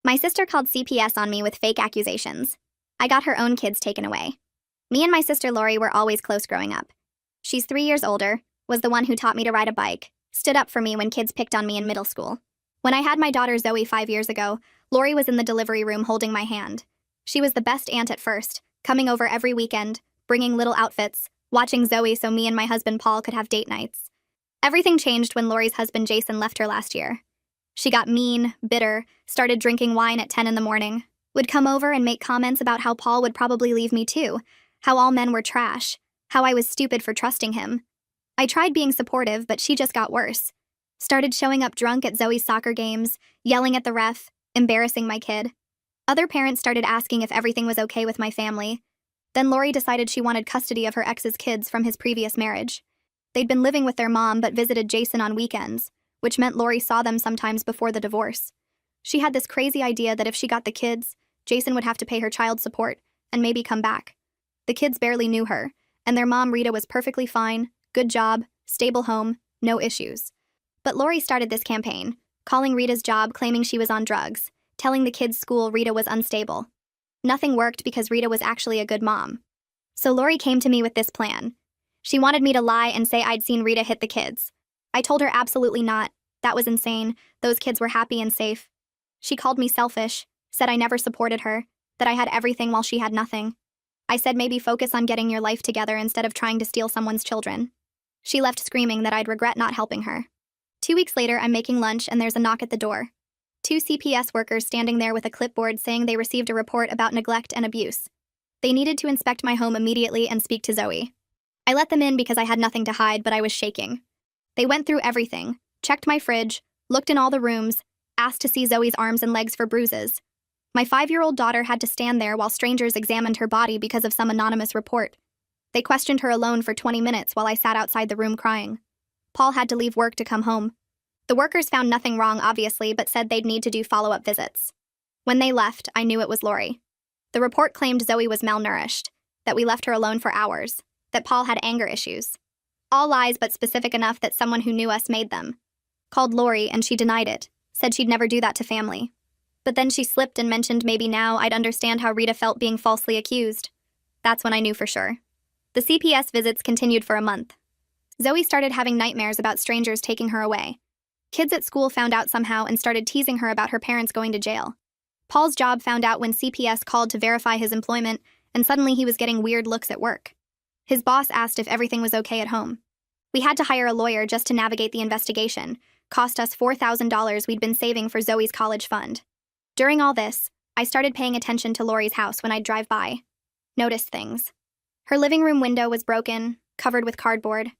My sister called CPS on me with fake accusations. I got her own kids taken away. Me and my sister Lori were always close growing up. She's 3 years older, was the one who taught me to ride a bike, stood up for me when kids picked on me in middle school. When I had my daughter Zoe 5 years ago, Lori was in the delivery room holding my hand. She was the best aunt at first, coming over every weekend, bringing little outfits, watching Zoe so me and my husband Paul could have date nights. Everything changed when Lori's husband Jason left her last year. She got mean, bitter, started drinking wine at 10 in the morning, would come over and make comments about how Paul would probably leave me too, how all men were trash, how I was stupid for trusting him. I tried being supportive, but she just got worse. Started showing up drunk at Zoe's soccer games, yelling at the ref, embarrassing my kid. Other parents started asking if everything was okay with my family. Then Lori decided she wanted custody of her ex's kids from his previous marriage. They'd been living with their mom but visited Jason on weekends, which meant Lori saw them sometimes before the divorce. She had this crazy idea that if she got the kids, Jason would have to pay her child support and maybe come back. The kids barely knew her, and their mom Rita was perfectly fine, good job, stable home, no issues. But Lori started this campaign, calling Rita's job claiming she was on drugs, telling the kids' school Rita was unstable. Nothing worked because Rita was actually a good mom. So Lori came to me with this plan. She wanted me to lie and say I'd seen Rita hit the kids. I told her absolutely not. That was insane. Those kids were happy and safe. She called me selfish, said I never supported her, that I had everything while she had nothing. I said maybe focus on getting your life together instead of trying to steal someone's children. She left screaming that I'd regret not helping her. 2 weeks later, I'm making lunch and there's a knock at the door. 2 CPS workers standing there with a clipboard saying they received a report about neglect and abuse. They needed to inspect my home immediately and speak to Zoe. I let them in because I had nothing to hide, but I was shaking. They went through everything, checked my fridge, looked in all the rooms, asked to see Zoe's arms and legs for bruises. My 5-year-old daughter had to stand there while strangers examined her body because of some anonymous report. They questioned her alone for 20 minutes while I sat outside the room crying. Paul had to leave work to come home. The workers found nothing wrong, obviously, but said they'd need to do follow-up visits. When they left, I knew it was Lori. The report claimed Zoe was malnourished, that we left her alone for hours, that Paul had anger issues. All lies but specific enough that someone who knew us made them. Called Lori and she denied it, said she'd never do that to family. But then she slipped and mentioned maybe now I'd understand how Rita felt being falsely accused. That's when I knew for sure. The CPS visits continued for a month. Zoe started having nightmares about strangers taking her away. Kids at school found out somehow and started teasing her about her parents going to jail. Paul's job found out when CPS called to verify his employment, and suddenly he was getting weird looks at work. His boss asked if everything was okay at home. We had to hire a lawyer just to navigate the investigation, cost us $4,000 we'd been saving for Zoe's college fund. During all this, I started paying attention to Lori's house when I'd drive by. Noticed things. Her living room window was broken, covered with cardboard.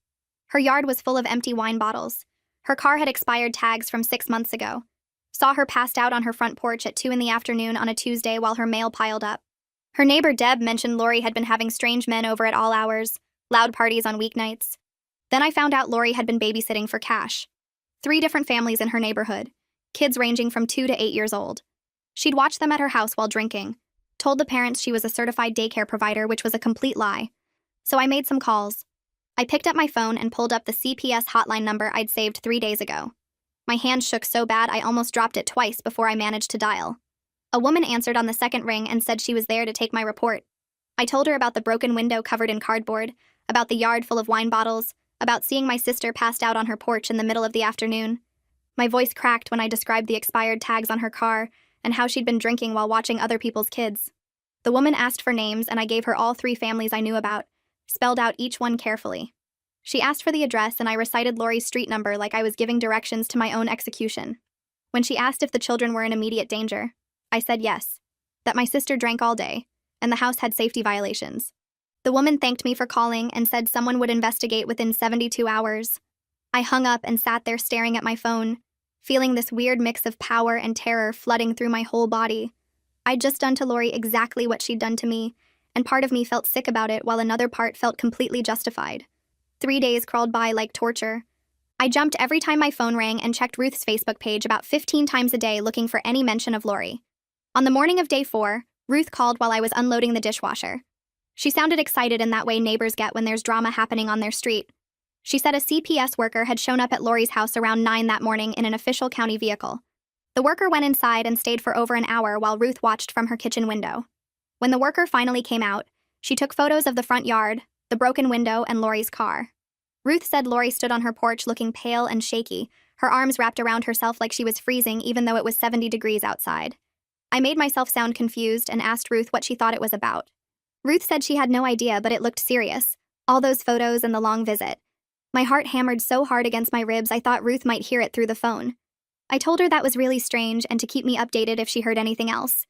Her yard was full of empty wine bottles. Her car had expired tags from 6 months ago. Saw her passed out on her front porch at 2 in the afternoon on a Tuesday while her mail piled up. Her neighbor Deb mentioned Lori had been having strange men over at all hours, loud parties on weeknights. Then I found out Lori had been babysitting for cash. 3 different families in her neighborhood, kids ranging from 2 to 8 years old. She'd watch them at her house while drinking, told the parents she was a certified daycare provider, which was a complete lie. So I made some calls. I picked up my phone and pulled up the CPS hotline number I'd saved 3 days ago. My hand shook so bad I almost dropped it twice before I managed to dial. A woman answered on the second ring and said she was there to take my report. I told her about the broken window covered in cardboard, about the yard full of wine bottles, about seeing my sister passed out on her porch in the middle of the afternoon. My voice cracked when I described the expired tags on her car and how she'd been drinking while watching other people's kids. The woman asked for names and I gave her all 3 families I knew about, spelled out each one carefully. She asked for the address and I recited Lori's street number like I was giving directions to my own execution. When she asked if the children were in immediate danger, I said yes, that my sister drank all day, and the house had safety violations. The woman thanked me for calling and said someone would investigate within 72 hours. I hung up and sat there staring at my phone, feeling this weird mix of power and terror flooding through my whole body. I'd just done to Lori exactly what she'd done to me, and part of me felt sick about it while another part felt completely justified. 3 days crawled by like torture. I jumped every time my phone rang and checked Ruth's Facebook page about 15 times a day looking for any mention of Lori. On the morning of day 4, Ruth called while I was unloading the dishwasher. She sounded excited in that way neighbors get when there's drama happening on their street. She said a CPS worker had shown up at Lori's house around 9 that morning in an official county vehicle. The worker went inside and stayed for over an hour while Ruth watched from her kitchen window. When the worker finally came out, she took photos of the front yard, the broken window, and Lori's car. Ruth said Lori stood on her porch looking pale and shaky, her arms wrapped around herself like she was freezing even though it was 70 degrees outside. I made myself sound confused and asked Ruth what she thought it was about. Ruth said she had no idea, but it looked serious. All those photos and the long visit. My heart hammered so hard against my ribs I thought Ruth might hear it through the phone. I told her that was really strange and to keep me updated if she heard anything else.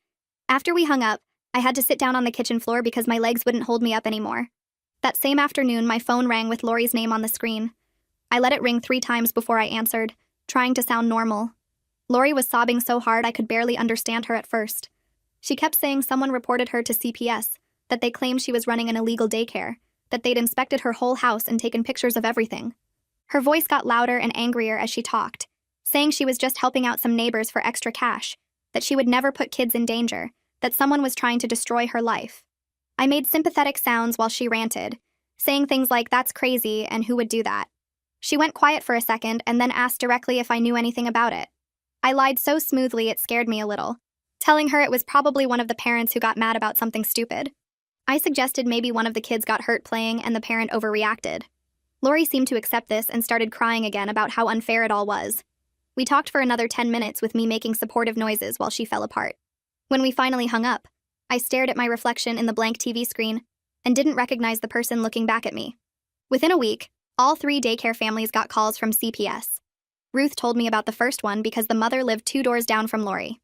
After we hung up, I had to sit down on the kitchen floor because my legs wouldn't hold me up anymore. That same afternoon, my phone rang with Lori's name on the screen. I let it ring 3 times before I answered, trying to sound normal. Lori was sobbing so hard I could barely understand her at first. She kept saying someone reported her to CPS, that they claimed she was running an illegal daycare, that they'd inspected her whole house and taken pictures of everything. Her voice got louder and angrier as she talked, saying she was just helping out some neighbors for extra cash, that she would never put kids in danger, that someone was trying to destroy her life. I made sympathetic sounds while she ranted, saying things like, "That's crazy, and who would do that?" She went quiet for a second and then asked directly if I knew anything about it. I lied so smoothly it scared me a little, telling her it was probably one of the parents who got mad about something stupid. I suggested maybe one of the kids got hurt playing and the parent overreacted. Lori seemed to accept this and started crying again about how unfair it all was. We talked for another 10 minutes with me making supportive noises while she fell apart. When we finally hung up, I stared at my reflection in the blank TV screen and didn't recognize the person looking back at me. Within a week, all 3 daycare families got calls from CPS. Ruth told me about the first one because the mother lived 2 doors down from Lori.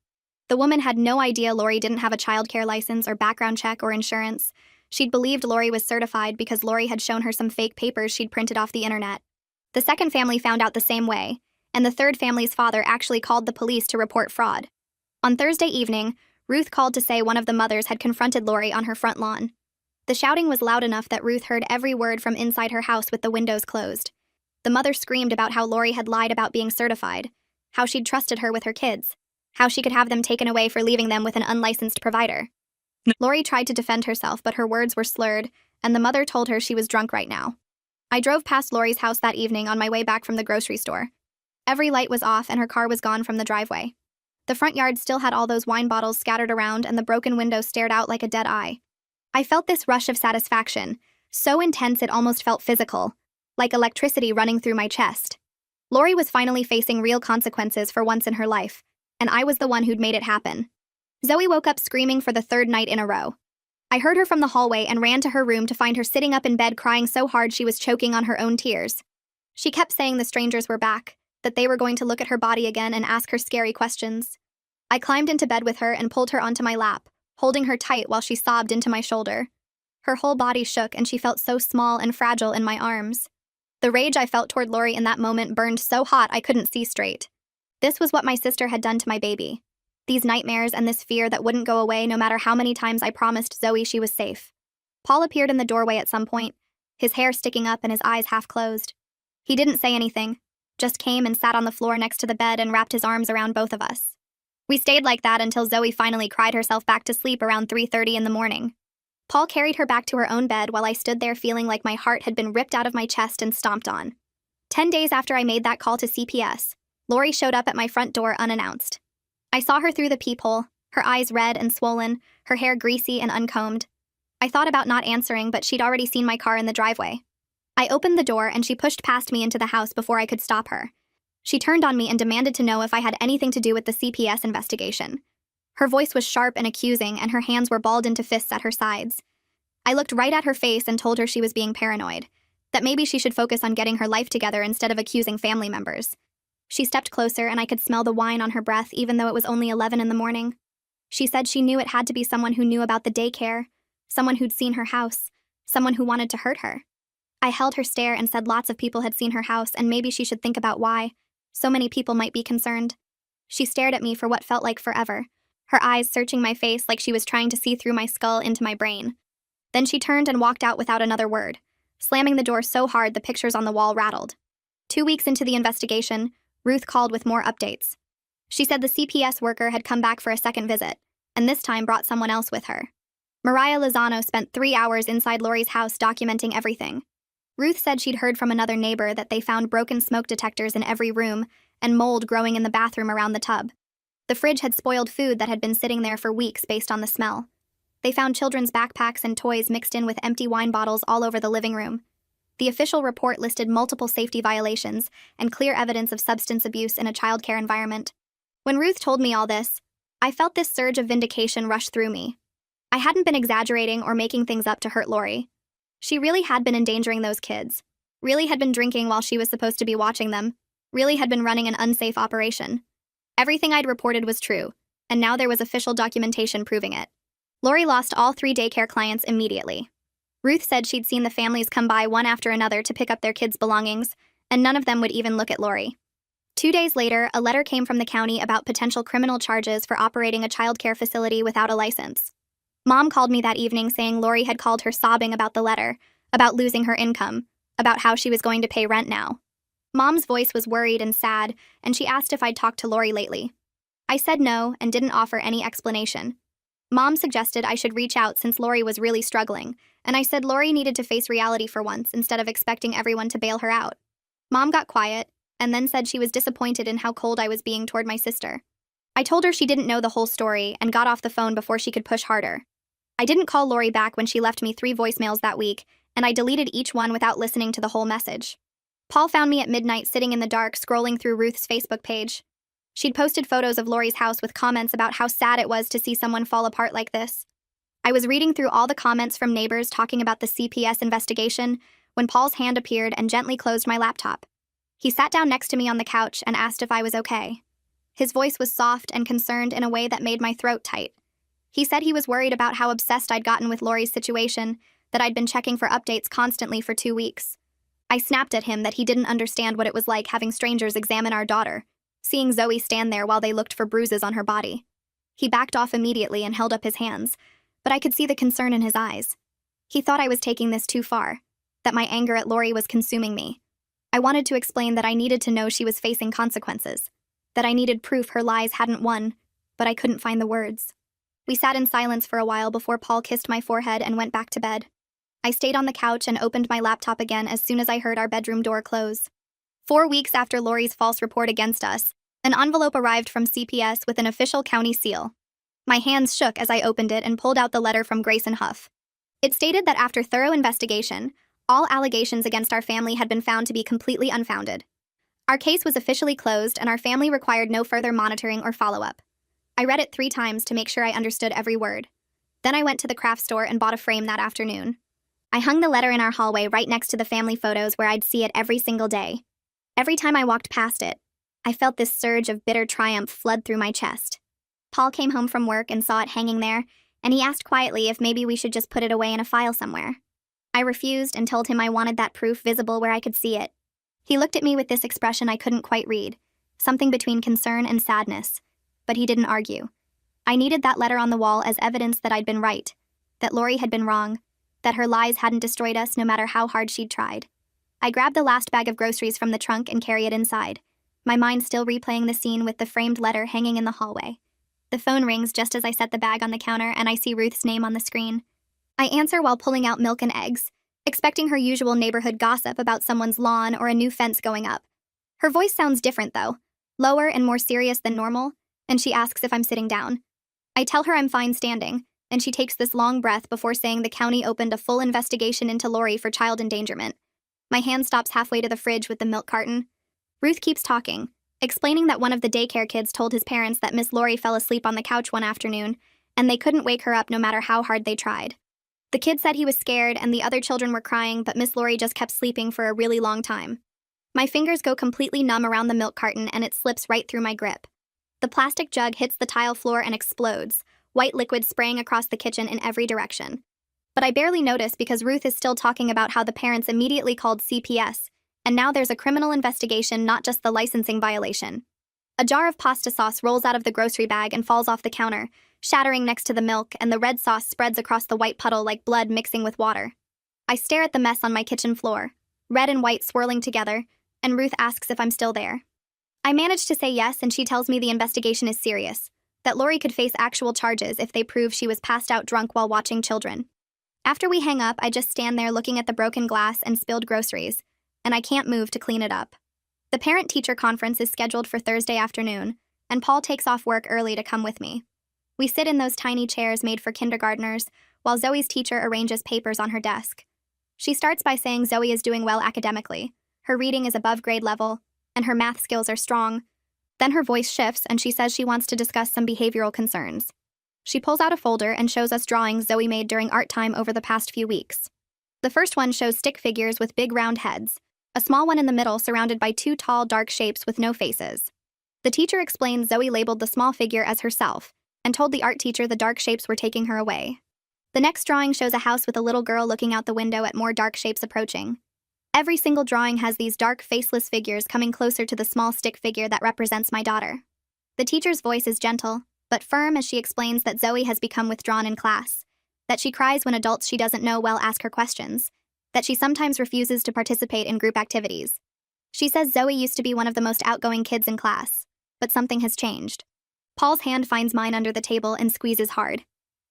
The woman had no idea Lori didn't have a childcare license or background check or insurance. She'd believed Lori was certified because Lori had shown her some fake papers she'd printed off the internet. The second family found out the same way, and the third family's father actually called the police to report fraud. On Thursday evening, Ruth called to say one of the mothers had confronted Lori on her front lawn. The shouting was loud enough that Ruth heard every word from inside her house with the windows closed. The mother screamed about how Lori had lied about being certified, how she'd trusted her with her kids, how she could have them taken away for leaving them with an unlicensed provider. Lori tried to defend herself, but her words were slurred, and the mother told her she was drunk right now. I drove past Lori's house that evening on my way back from the grocery store. Every light was off and her car was gone from the driveway. The front yard still had all those wine bottles scattered around and the broken window stared out like a dead eye. I felt this rush of satisfaction, so intense it almost felt physical, like electricity running through my chest. Lori was finally facing real consequences for once in her life, and I was the one who'd made it happen. Zoe woke up screaming for the 3rd night in a row. I heard her from the hallway and ran to her room to find her sitting up in bed crying so hard she was choking on her own tears. She kept saying the strangers were back, that they were going to look at her body again and ask her scary questions. I climbed into bed with her and pulled her onto my lap, holding her tight while she sobbed into my shoulder. Her whole body shook and she felt so small and fragile in my arms. The rage I felt toward Lori in that moment burned so hot I couldn't see straight. This was what my sister had done to my baby. These nightmares and this fear that wouldn't go away no matter how many times I promised Zoe she was safe. Paul appeared in the doorway at some point, his hair sticking up and his eyes half closed. He didn't say anything, just came and sat on the floor next to the bed and wrapped his arms around both of us. We stayed like that until Zoe finally cried herself back to sleep around 3:30 in the morning. Paul carried her back to her own bed while I stood there feeling like my heart had been ripped out of my chest and stomped on. 10 days after I made that call to CPS, Lori showed up at my front door unannounced. I saw her through the peephole, her eyes red and swollen, her hair greasy and uncombed. I thought about not answering, but she'd already seen my car in the driveway. I opened the door and she pushed past me into the house before I could stop her. She turned on me and demanded to know if I had anything to do with the CPS investigation. Her voice was sharp and accusing, and her hands were balled into fists at her sides. I looked right at her face and told her she was being paranoid, that maybe she should focus on getting her life together instead of accusing family members. She stepped closer and I could smell the wine on her breath even though it was only 11 in the morning. She said she knew it had to be someone who knew about the daycare, someone who'd seen her house, someone who wanted to hurt her. I held her stare and said lots of people had seen her house and maybe she should think about why. So many people might be concerned. She stared at me for what felt like forever, her eyes searching my face like she was trying to see through my skull into my brain. Then she turned and walked out without another word, slamming the door so hard the pictures on the wall rattled. 2 weeks into the investigation, Ruth called with more updates. She said the CPS worker had come back for a second visit, and this time brought someone else with her. Mariah Lozano spent 3 hours inside Lori's house documenting everything. Ruth said she'd heard from another neighbor that they found broken smoke detectors in every room and mold growing in the bathroom around the tub. The fridge had spoiled food that had been sitting there for weeks based on the smell. They found children's backpacks and toys mixed in with empty wine bottles all over the living room. The official report listed multiple safety violations and clear evidence of substance abuse in a childcare environment. When Ruth told me all this, I felt this surge of vindication rush through me. I hadn't been exaggerating or making things up to hurt Lori. She really had been endangering those kids, really had been drinking while she was supposed to be watching them, really had been running an unsafe operation. Everything I'd reported was true, and now there was official documentation proving it. Lori lost all 3 daycare clients immediately. Ruth said she'd seen the families come by one after another to pick up their kids' belongings, and none of them would even look at Lori. 2 days later, a letter came from the county about potential criminal charges for operating a childcare facility without a license. Mom called me that evening saying Lori had called her sobbing about the letter, about losing her income, about how she was going to pay rent now. Mom's voice was worried and sad, and she asked if I'd talked to Lori lately. I said no and didn't offer any explanation. Mom suggested I should reach out since Lori was really struggling, and I said Lori needed to face reality for once instead of expecting everyone to bail her out. Mom got quiet, and then said she was disappointed in how cold I was being toward my sister. I told her she didn't know the whole story and got off the phone before she could push harder. I didn't call Lori back when she left me 3 voicemails that week, and I deleted each one without listening to the whole message. Paul found me at midnight sitting in the dark scrolling through Ruth's Facebook page. She'd posted photos of Lori's house with comments about how sad it was to see someone fall apart like this. I was reading through all the comments from neighbors talking about the CPS investigation when Paul's hand appeared and gently closed my laptop. He sat down next to me on the couch and asked if I was okay. His voice was soft and concerned in a way that made my throat tight. He said he was worried about how obsessed I'd gotten with Lori's situation, that I'd been checking for updates constantly for 2 weeks. I snapped at him that he didn't understand what it was like having strangers examine our daughter, seeing Zoe stand there while they looked for bruises on her body. He backed off immediately and held up his hands, but I could see the concern in his eyes. He thought I was taking this too far, that my anger at Lori was consuming me. I wanted to explain that I needed to know she was facing consequences, that I needed proof her lies hadn't won, but I couldn't find the words. We sat in silence for a while before Paul kissed my forehead and went back to bed. I stayed on the couch and opened my laptop again as soon as I heard our bedroom door close. 4 weeks after Lori's false report against us, an envelope arrived from CPS with an official county seal. My hands shook as I opened it and pulled out the letter from Grayson Huff. It stated that after thorough investigation, all allegations against our family had been found to be completely unfounded. Our case was officially closed and our family required no further monitoring or follow-up. I read it 3 times to make sure I understood every word. Then I went to the craft store and bought a frame that afternoon. I hung the letter in our hallway right next to the family photos where I'd see it every single day. Every time I walked past it, I felt this surge of bitter triumph flood through my chest. Paul came home from work and saw it hanging there, and he asked quietly if maybe we should just put it away in a file somewhere. I refused and told him I wanted that proof visible where I could see it. He looked at me with this expression I couldn't quite read, something between concern and sadness, but he didn't argue. I needed that letter on the wall as evidence that I'd been right, that Lori had been wrong, that her lies hadn't destroyed us no matter how hard she'd tried. I grabbed the last bag of groceries from the trunk and carried it inside, my mind still replaying the scene with the framed letter hanging in the hallway. The phone rings just as I set the bag on the counter and I see Ruth's name on the screen. I answer while pulling out milk and eggs, expecting her usual neighborhood gossip about someone's lawn or a new fence going up. Her voice sounds different though, lower and more serious than normal, and she asks if I'm sitting down. I tell her I'm fine standing, and she takes this long breath before saying the county opened a full investigation into Lori for child endangerment. My hand stops halfway to the fridge with the milk carton. Ruth keeps talking, explaining that one of the daycare kids told his parents that Miss Lori fell asleep on the couch one afternoon, and they couldn't wake her up no matter how hard they tried. The kid said he was scared and the other children were crying, but Miss Lori just kept sleeping for a really long time. My fingers go completely numb around the milk carton and it slips right through my grip. The plastic jug hits the tile floor and explodes, white liquid spraying across the kitchen in every direction. But I barely notice because Ruth is still talking about how the parents immediately called CPS, and now there's a criminal investigation, not just the licensing violation. A jar of pasta sauce rolls out of the grocery bag and falls off the counter, shattering next to the milk, and the red sauce spreads across the white puddle like blood mixing with water. I stare at the mess on my kitchen floor, red and white swirling together, and Ruth asks if I'm still there. I manage to say yes, and she tells me the investigation is serious, that Lori could face actual charges if they prove she was passed out drunk while watching children. After we hang up, I just stand there looking at the broken glass and spilled groceries, and I can't move to clean it up. The parent-teacher conference is scheduled for Thursday afternoon, and Paul takes off work early to come with me. We sit in those tiny chairs made for kindergartners, while Zoe's teacher arranges papers on her desk. She starts by saying Zoe is doing well academically, her reading is above grade level, and her math skills are strong. Then her voice shifts and she says she wants to discuss some behavioral concerns. She pulls out a folder and shows us drawings Zoe made during art time over the past few weeks. The first one shows stick figures with big round heads, a small one in the middle surrounded by two tall dark shapes with no faces. The teacher explains Zoe labeled the small figure as herself, and told the art teacher the dark shapes were taking her away. The next drawing shows a house with a little girl looking out the window at more dark shapes approaching. Every single drawing has these dark, faceless figures coming closer to the small stick figure that represents my daughter. The teacher's voice is gentle, but firm as she explains that Zoe has become withdrawn in class, that she cries when adults she doesn't know well ask her questions, that she sometimes refuses to participate in group activities. She says Zoe used to be one of the most outgoing kids in class, but something has changed. Paul's hand finds mine under the table and squeezes hard.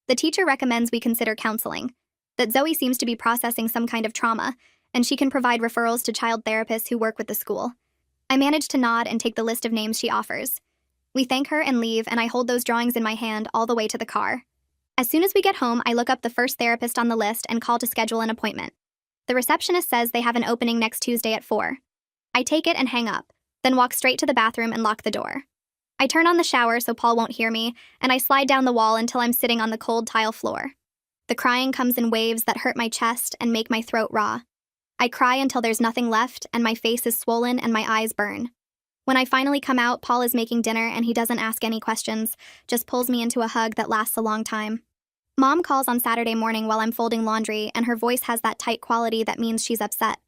The teacher recommends we consider counseling, that Zoe seems to be processing some kind of trauma, and she can provide referrals to child therapists who work with the school. I manage to nod and take the list of names she offers. We thank her and leave, and I hold those drawings in my hand all the way to the car. As soon as we get home, I look up the first therapist on the list and call to schedule an appointment. The receptionist says they have an opening next Tuesday at 4. I take it and hang up, then walk straight to the bathroom and lock the door. I turn on the shower so Paul won't hear me, and I slide down the wall until I'm sitting on the cold tile floor. The crying comes in waves that hurt my chest and make my throat raw. I cry until there's nothing left, and my face is swollen and my eyes burn. When I finally come out, Paul is making dinner and he doesn't ask any questions, just pulls me into a hug that lasts a long time. Mom calls on Saturday morning while I'm folding laundry, and her voice has that tight quality that means she's upset.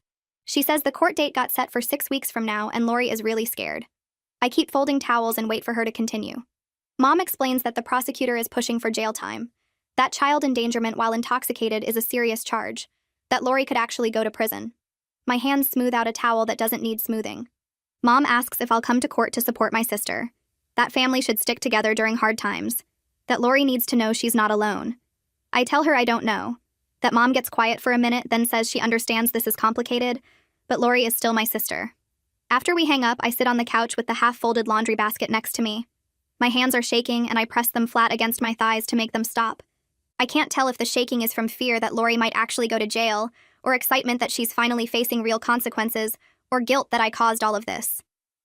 She says the court date got set for 6 weeks from now and Lori is really scared. I keep folding towels and wait for her to continue. Mom explains that the prosecutor is pushing for jail time, that child endangerment while intoxicated is a serious charge, that Lori could actually go to prison. My hands smooth out a towel that doesn't need smoothing. Mom asks if I'll come to court to support my sister. That family should stick together during hard times. That Lori needs to know she's not alone. I tell her I don't know. That Mom gets quiet for a minute, then says she understands this is complicated, but Lori is still my sister. After we hang up, I sit on the couch with the half-folded laundry basket next to me. My hands are shaking, and I press them flat against my thighs to make them stop. I can't tell if the shaking is from fear that Lori might actually go to jail, or excitement that she's finally facing real consequences, or guilt that I caused all of this.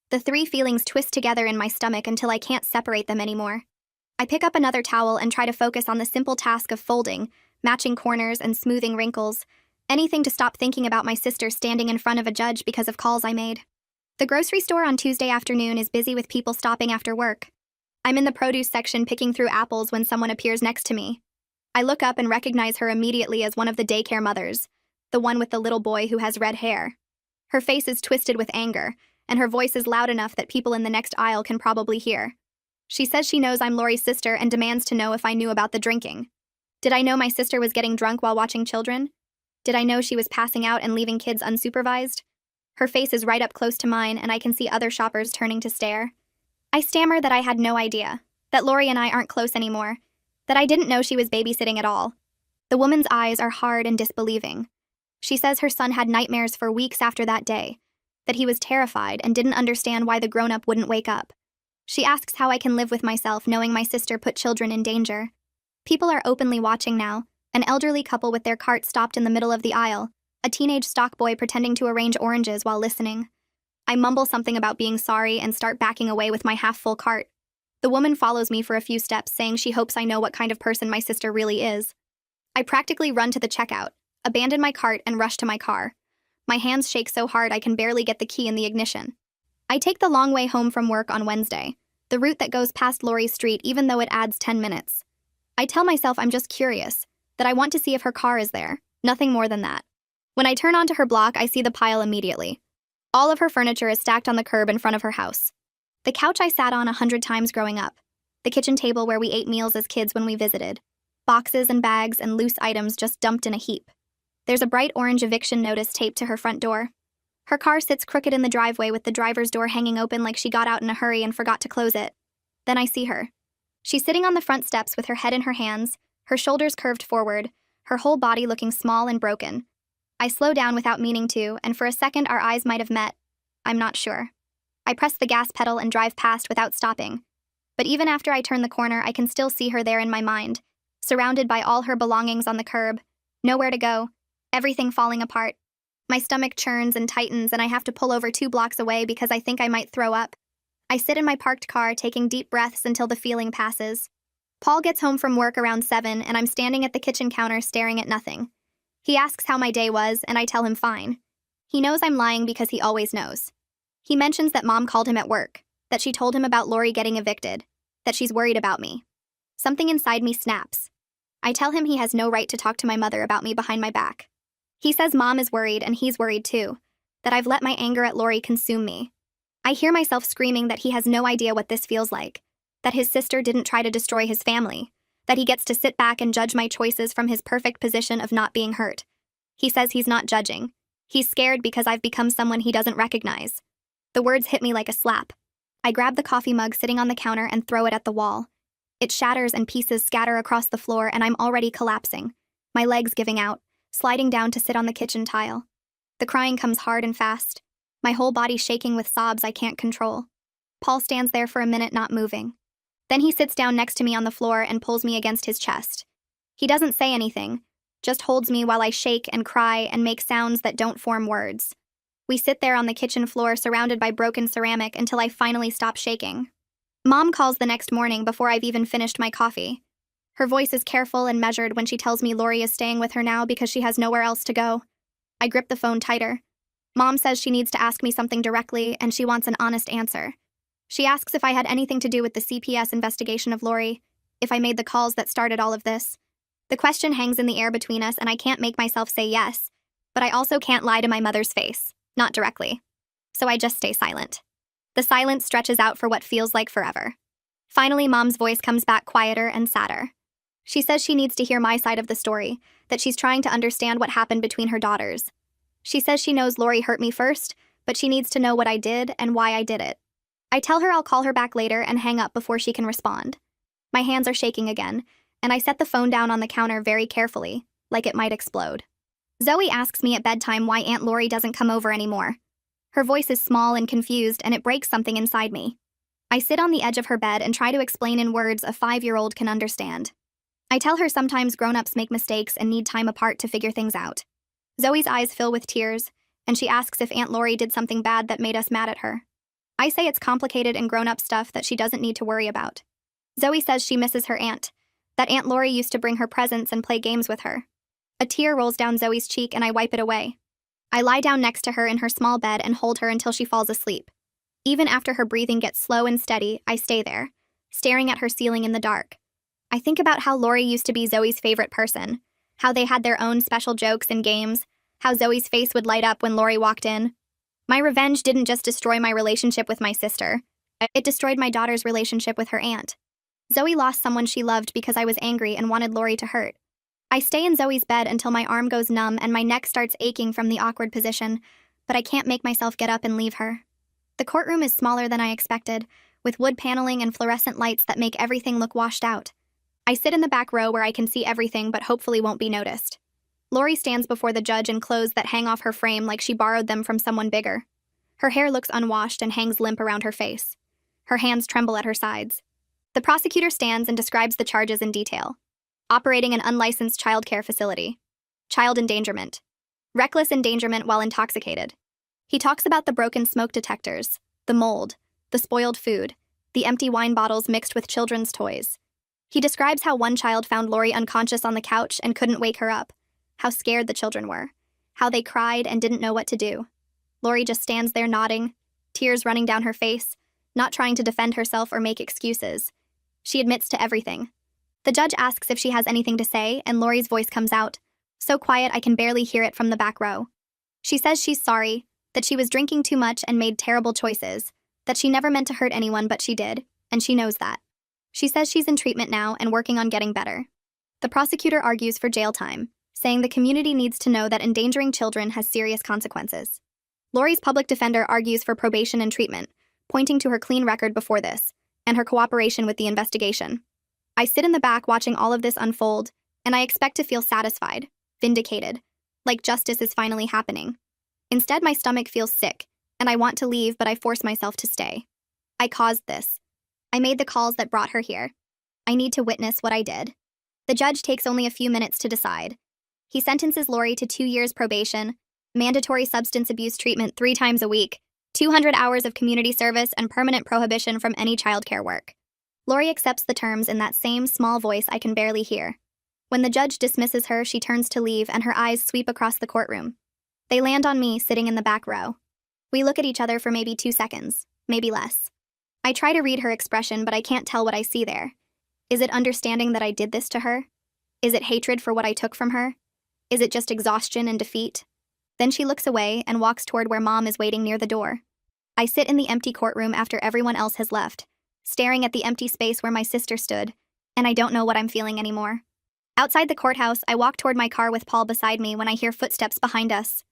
The three feelings twist together in my stomach until I can't separate them anymore. I pick up another towel and try to focus on the simple task of folding, matching corners and smoothing wrinkles, anything to stop thinking about my sister standing in front of a judge because of calls I made. The grocery store on Tuesday afternoon is busy with people stopping after work. I'm in the produce section picking through apples when someone appears next to me. I look up and recognize her immediately as one of the daycare mothers, the one with the little boy who has red hair. Her face is twisted with anger, and her voice is loud enough that people in the next aisle can probably hear. She says she knows I'm Lori's sister and demands to know if I knew about the drinking. Did I know my sister was getting drunk while watching children? Did I know she was passing out and leaving kids unsupervised? Her face is right up close to mine, and I can see other shoppers turning to stare. I stammer that I had no idea, that Lori and I aren't close anymore, that I didn't know she was babysitting at all. The woman's eyes are hard and disbelieving. She says her son had nightmares for weeks after that day, that he was terrified and didn't understand why the grown-up wouldn't wake up. She asks how I can live with myself knowing my sister put children in danger. People are openly watching now, an elderly couple with their cart stopped in the middle of the aisle, a teenage stock boy pretending to arrange oranges while listening. I mumble something about being sorry and start backing away with my half-full cart. The woman follows me for a few steps, saying she hopes I know what kind of person my sister really is. I practically run to the checkout, abandon my cart, and rush to my car. My hands shake so hard I can barely get the key in the ignition. I take the long way home from work on Wednesday, the route that goes past Lori's street even though it adds 10 minutes. I tell myself I'm just curious, that I want to see if her car is there, nothing more than that. When I turn onto her block, I see the pile immediately. All of her furniture is stacked on the curb in front of her house. The couch I sat on 100 times growing up. The kitchen table where we ate meals as kids when we visited. Boxes and bags and loose items just dumped in a heap. There's a bright orange eviction notice taped to her front door. Her car sits crooked in the driveway with the driver's door hanging open like she got out in a hurry and forgot to close it. Then I see her. She's sitting on the front steps with her head in her hands, her shoulders curved forward, her whole body looking small and broken. I slow down without meaning to, and for a second our eyes might have met. I'm not sure. I press the gas pedal and drive past without stopping. But even after I turn the corner, I can still see her there in my mind, surrounded by all her belongings on the curb, nowhere to go, everything falling apart. My stomach churns and tightens, and I have to pull over 2 blocks away because I think I might throw up. I sit in my parked car, taking deep breaths until the feeling passes. Paul gets home from work around 7, and I'm standing at the kitchen counter staring at nothing. He asks how my day was, and I tell him fine. He knows I'm lying because he always knows. He mentions that Mom called him at work, that she told him about Lori getting evicted, that she's worried about me. Something inside me snaps. I tell him he has no right to talk to my mother about me behind my back. He says Mom is worried and he's worried too, that I've let my anger at Lori consume me. I hear myself screaming that he has no idea what this feels like, that his sister didn't try to destroy his family, that he gets to sit back and judge my choices from his perfect position of not being hurt. He says he's not judging. He's scared because I've become someone he doesn't recognize. The words hit me like a slap. I grab the coffee mug sitting on the counter and throw it at the wall. It shatters and pieces scatter across the floor, and I'm already collapsing, my legs giving out, sliding down to sit on the kitchen tile. The crying comes hard and fast, my whole body shaking with sobs I can't control. Paul stands there for a minute not moving. Then he sits down next to me on the floor and pulls me against his chest. He doesn't say anything, just holds me while I shake and cry and make sounds that don't form words. We sit there on the kitchen floor surrounded by broken ceramic until I finally stop shaking. Mom calls the next morning before I've even finished my coffee. Her voice is careful and measured when she tells me Lori is staying with her now because she has nowhere else to go. I grip the phone tighter. Mom says she needs to ask me something directly and she wants an honest answer. She asks if I had anything to do with the CPS investigation of Lori, if I made the calls that started all of this. The question hangs in the air between us and I can't make myself say yes, but I also can't lie to my mother's face, not directly. So I just stay silent. The silence stretches out for what feels like forever. Finally, Mom's voice comes back quieter and sadder. She says she needs to hear my side of the story, that she's trying to understand what happened between her daughters. She says she knows Lori hurt me first, but she needs to know what I did and why I did it. I tell her I'll call her back later and hang up before she can respond. My hands are shaking again, and I set the phone down on the counter very carefully, like it might explode. Zoe asks me at bedtime why Aunt Lori doesn't come over anymore. Her voice is small and confused, and it breaks something inside me. I sit on the edge of her bed and try to explain in words a 5-year-old can understand. I tell her sometimes grown-ups make mistakes and need time apart to figure things out. Zoe's eyes fill with tears, and she asks if Aunt Lori did something bad that made us mad at her. I say it's complicated and grown-up stuff that she doesn't need to worry about. Zoe says she misses her aunt, that Aunt Lori used to bring her presents and play games with her. A tear rolls down Zoe's cheek and I wipe it away. I lie down next to her in her small bed and hold her until she falls asleep. Even after her breathing gets slow and steady, I stay there, staring at her ceiling in the dark. I think about how Lori used to be Zoe's favorite person, how they had their own special jokes and games, how Zoe's face would light up when Lori walked in. My revenge didn't just destroy my relationship with my sister. It destroyed my daughter's relationship with her aunt. Zoe lost someone she loved because I was angry and wanted Lori to hurt. I stay in Zoe's bed until my arm goes numb and my neck starts aching from the awkward position, but I can't make myself get up and leave her. The courtroom is smaller than I expected, with wood paneling and fluorescent lights that make everything look washed out. I sit in the back row where I can see everything but hopefully won't be noticed. Lori stands before the judge in clothes that hang off her frame like she borrowed them from someone bigger. Her hair looks unwashed and hangs limp around her face. Her hands tremble at her sides. The prosecutor stands and describes the charges in detail. Operating an unlicensed childcare facility. Child endangerment. Reckless endangerment while intoxicated. He talks about the broken smoke detectors, the mold, the spoiled food, the empty wine bottles mixed with children's toys. He describes how one child found Lori unconscious on the couch and couldn't wake her up, how scared the children were, how they cried and didn't know what to do. Lori just stands there nodding, tears running down her face, not trying to defend herself or make excuses. She admits to everything. The judge asks if she has anything to say, and Lori's voice comes out, so quiet I can barely hear it from the back row. She says she's sorry, that she was drinking too much and made terrible choices, that she never meant to hurt anyone but she did, and she knows that. She says she's in treatment now and working on getting better. The prosecutor argues for jail time, saying the community needs to know that endangering children has serious consequences. Lori's public defender argues for probation and treatment, pointing to her clean record before this, and her cooperation with the investigation. I sit in the back watching all of this unfold, and I expect to feel satisfied, vindicated, like justice is finally happening. Instead, my stomach feels sick, and I want to leave, but I force myself to stay. I caused this. I made the calls that brought her here. I need to witness what I did. The judge takes only a few minutes to decide. He sentences Lori to 2 years probation, mandatory substance abuse treatment 3 times a week, 200 hours of community service, and permanent prohibition from any childcare work. Lori accepts the terms in that same small voice I can barely hear. When the judge dismisses her, she turns to leave and her eyes sweep across the courtroom. They land on me sitting in the back row. We look at each other for maybe 2 seconds, maybe less. I try to read her expression, but I can't tell what I see there. Is it understanding that I did this to her? Is it hatred for what I took from her? Is it just exhaustion and defeat? Then she looks away and walks toward where Mom is waiting near the door. I sit in the empty courtroom after everyone else has left, staring at the empty space where my sister stood, and I don't know what I'm feeling anymore. Outside the courthouse, I walk toward my car with Paul beside me when I hear footsteps behind us.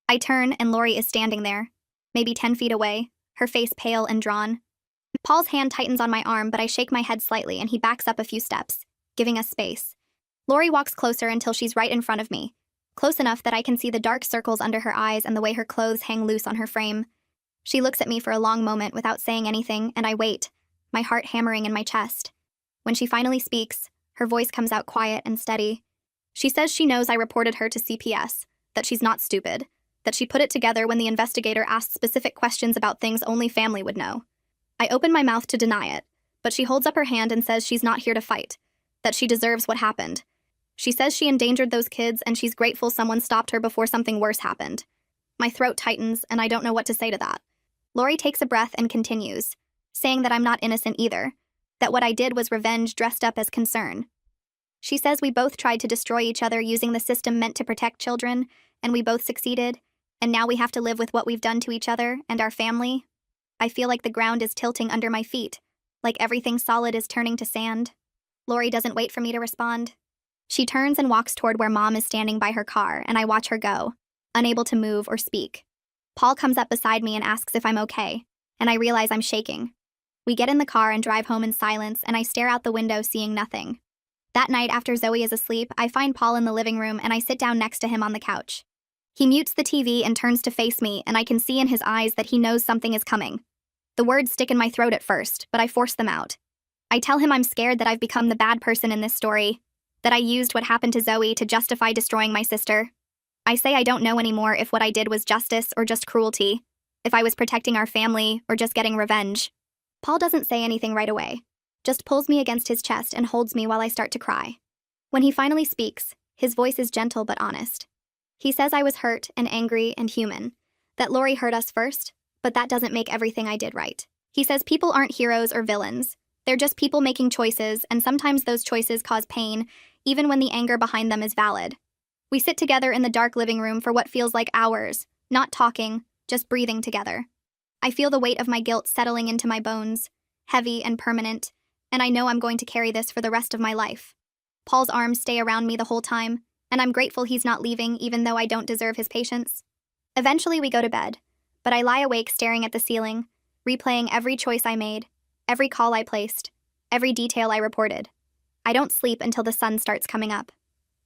I turn and Lori is standing there, maybe 10 feet away, her face pale and drawn. Paul's hand tightens on my arm, but I shake my head slightly and he backs up a few steps, giving us space. Lori walks closer until she's right in front of me, close enough that I can see the dark circles under her eyes and the way her clothes hang loose on her frame. She looks at me for a long moment without saying anything, and I wait, my heart hammering in my chest. When she finally speaks, her voice comes out quiet and steady. She says she knows I reported her to CPS, that she's not stupid, that she put it together when the investigator asked specific questions about things only family would know. I open my mouth to deny it, but she holds up her hand and says she's not here to fight, that she deserves what happened. She says she endangered those kids and she's grateful someone stopped her before something worse happened. My throat tightens and I don't know what to say to that. Lori takes a breath and continues, saying that I'm not innocent either, that what I did was revenge dressed up as concern. She says we both tried to destroy each other using the system meant to protect children, and we both succeeded, and now we have to live with what we've done to each other and our family. I feel like the ground is tilting under my feet, like everything solid is turning to sand. Lori doesn't wait for me to respond. She turns and walks toward where Mom is standing by her car, and I watch her go, unable to move or speak. Paul comes up beside me and asks if I'm okay, and I realize I'm shaking. We get in the car and drive home in silence, and I stare out the window seeing nothing. That night, after Zoe is asleep, I find Paul in the living room and I sit down next to him on the couch. He mutes the TV and turns to face me, and I can see in his eyes that he knows something is coming. The words stick in my throat at first, but I force them out. I tell him I'm scared that I've become the bad person in this story, that I used what happened to Zoe to justify destroying my sister. I say I don't know anymore if what I did was justice or just cruelty, if I was protecting our family or just getting revenge. Paul doesn't say anything right away, just pulls me against his chest and holds me while I start to cry. When he finally speaks, his voice is gentle but honest. He says I was hurt and angry and human, that Lori hurt us first, but that doesn't make everything I did right. He says people aren't heroes or villains. They're just people making choices, and sometimes those choices cause pain, even when the anger behind them is valid. We sit together in the dark living room for what feels like hours, not talking, just breathing together. I feel the weight of my guilt settling into my bones, heavy and permanent, and I know I'm going to carry this for the rest of my life. Paul's arms stay around me the whole time, and I'm grateful he's not leaving even though I don't deserve his patience. Eventually we go to bed, but I lie awake staring at the ceiling, replaying every choice I made, every call I placed, every detail I reported. I don't sleep until the sun starts coming up.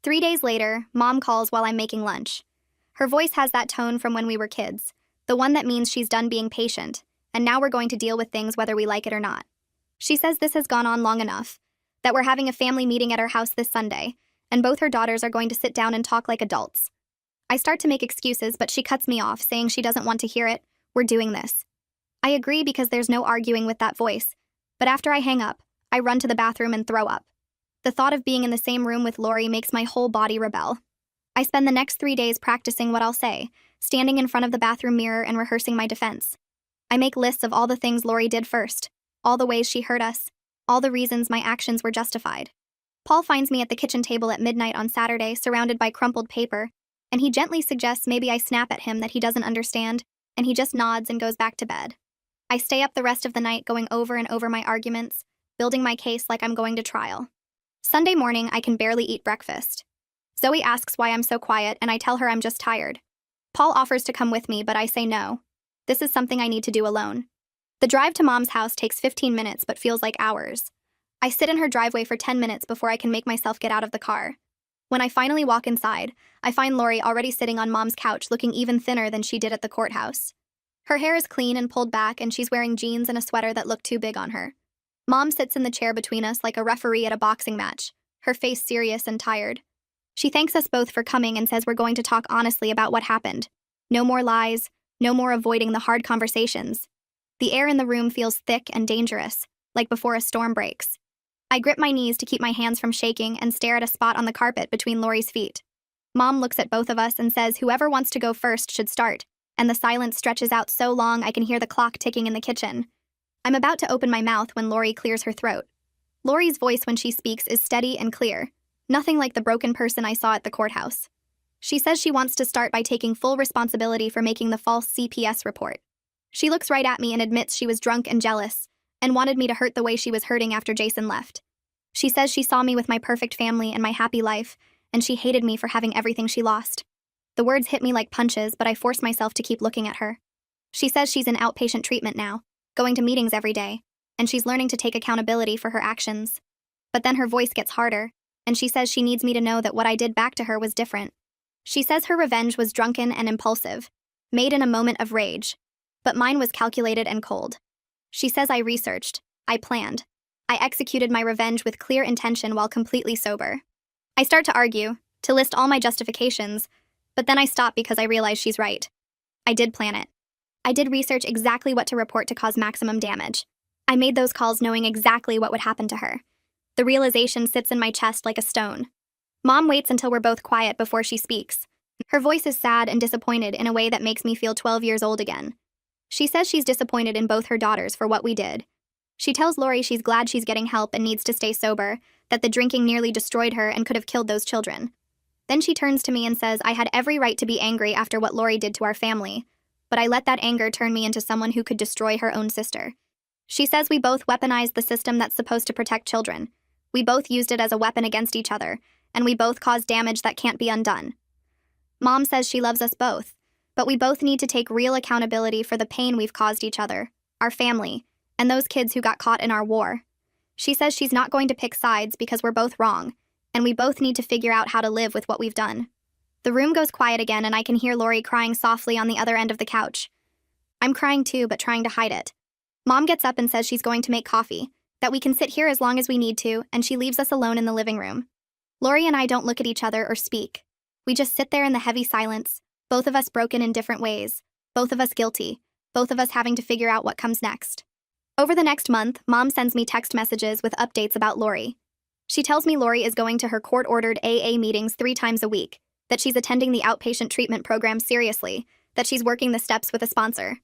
3 days later, Mom calls while I'm making lunch. Her voice has that tone from when we were kids, the one that means she's done being patient, and now we're going to deal with things whether we like it or not. She says this has gone on long enough, that we're having a family meeting at her house this Sunday, and both her daughters are going to sit down and talk like adults. I start to make excuses, but she cuts me off, saying she doesn't want to hear it. We're doing this. I agree because there's no arguing with that voice, but after I hang up, I run to the bathroom and throw up. The thought of being in the same room with Lori makes my whole body rebel. I spend the next 3 days practicing what I'll say, standing in front of the bathroom mirror and rehearsing my defense. I make lists of all the things Lori did first, all the ways she hurt us, all the reasons my actions were justified. Paul finds me at the kitchen table at midnight on Saturday, surrounded by crumpled paper, and he gently suggests maybe I snap at him that he doesn't understand, and he just nods and goes back to bed. I stay up the rest of the night going over and over my arguments, building my case like I'm going to trial. Sunday morning, I can barely eat breakfast. Zoe asks why I'm so quiet, and I tell her I'm just tired. Paul offers to come with me, but I say no. This is something I need to do alone. The drive to Mom's house takes 15 minutes but feels like hours. I sit in her driveway for 10 minutes before I can make myself get out of the car. When I finally walk inside, I find Lori already sitting on Mom's couch looking even thinner than she did at the courthouse. Her hair is clean and pulled back, and she's wearing jeans and a sweater that look too big on her. Mom sits in the chair between us like a referee at a boxing match, her face serious and tired. She thanks us both for coming and says we're going to talk honestly about what happened. No more lies, no more avoiding the hard conversations. The air in the room feels thick and dangerous, like before a storm breaks. I grip my knees to keep my hands from shaking and stare at a spot on the carpet between Lori's feet. Mom looks at both of us and says whoever wants to go first should start, and the silence stretches out so long I can hear the clock ticking in the kitchen. I'm about to open my mouth when Lori clears her throat. Lori's voice when she speaks is steady and clear, nothing like the broken person I saw at the courthouse. She says she wants to start by taking full responsibility for making the false CPS report. She looks right at me and admits she was drunk and jealous, and wanted me to hurt the way she was hurting after Jason left. She says she saw me with my perfect family and my happy life, and she hated me for having everything she lost. The words hit me like punches, but I force myself to keep looking at her. She says she's in outpatient treatment now, going to meetings every day, and she's learning to take accountability for her actions. But then her voice gets harder, and she says she needs me to know that what I did back to her was different. She says her revenge was drunken and impulsive, made in a moment of rage, but mine was calculated and cold. She says I researched, I planned, I executed my revenge with clear intention while completely sober. I start to argue, to list all my justifications, but then I stop because I realize she's right. I did plan it. I did research exactly what to report to cause maximum damage. I made those calls knowing exactly what would happen to her. The realization sits in my chest like a stone. Mom waits until we're both quiet before she speaks. Her voice is sad and disappointed in a way that makes me feel 12 years old again. She says she's disappointed in both her daughters for what we did. She tells Lori she's glad she's getting help and needs to stay sober, that the drinking nearly destroyed her and could have killed those children. Then she turns to me and says I had every right to be angry after what Lori did to our family, but I let that anger turn me into someone who could destroy her own sister. She says we both weaponized the system that's supposed to protect children. We both used it as a weapon against each other, and we both caused damage that can't be undone. Mom says she loves us both, but we both need to take real accountability for the pain we've caused each other, our family, and those kids who got caught in our war. She says she's not going to pick sides because we're both wrong, and we both need to figure out how to live with what we've done. The room goes quiet again and I can hear Lori crying softly on the other end of the couch. I'm crying too, but trying to hide it. Mom gets up and says she's going to make coffee, that we can sit here as long as we need to, and she leaves us alone in the living room. Lori and I don't look at each other or speak. We just sit there in the heavy silence, both of us broken in different ways, both of us guilty, both of us having to figure out what comes next. Over the next month, Mom sends me text messages with updates about Lori. She tells me Lori is going to her court-ordered AA meetings 3 times a week, that she's attending the outpatient treatment program seriously, that she's working the steps with a sponsor.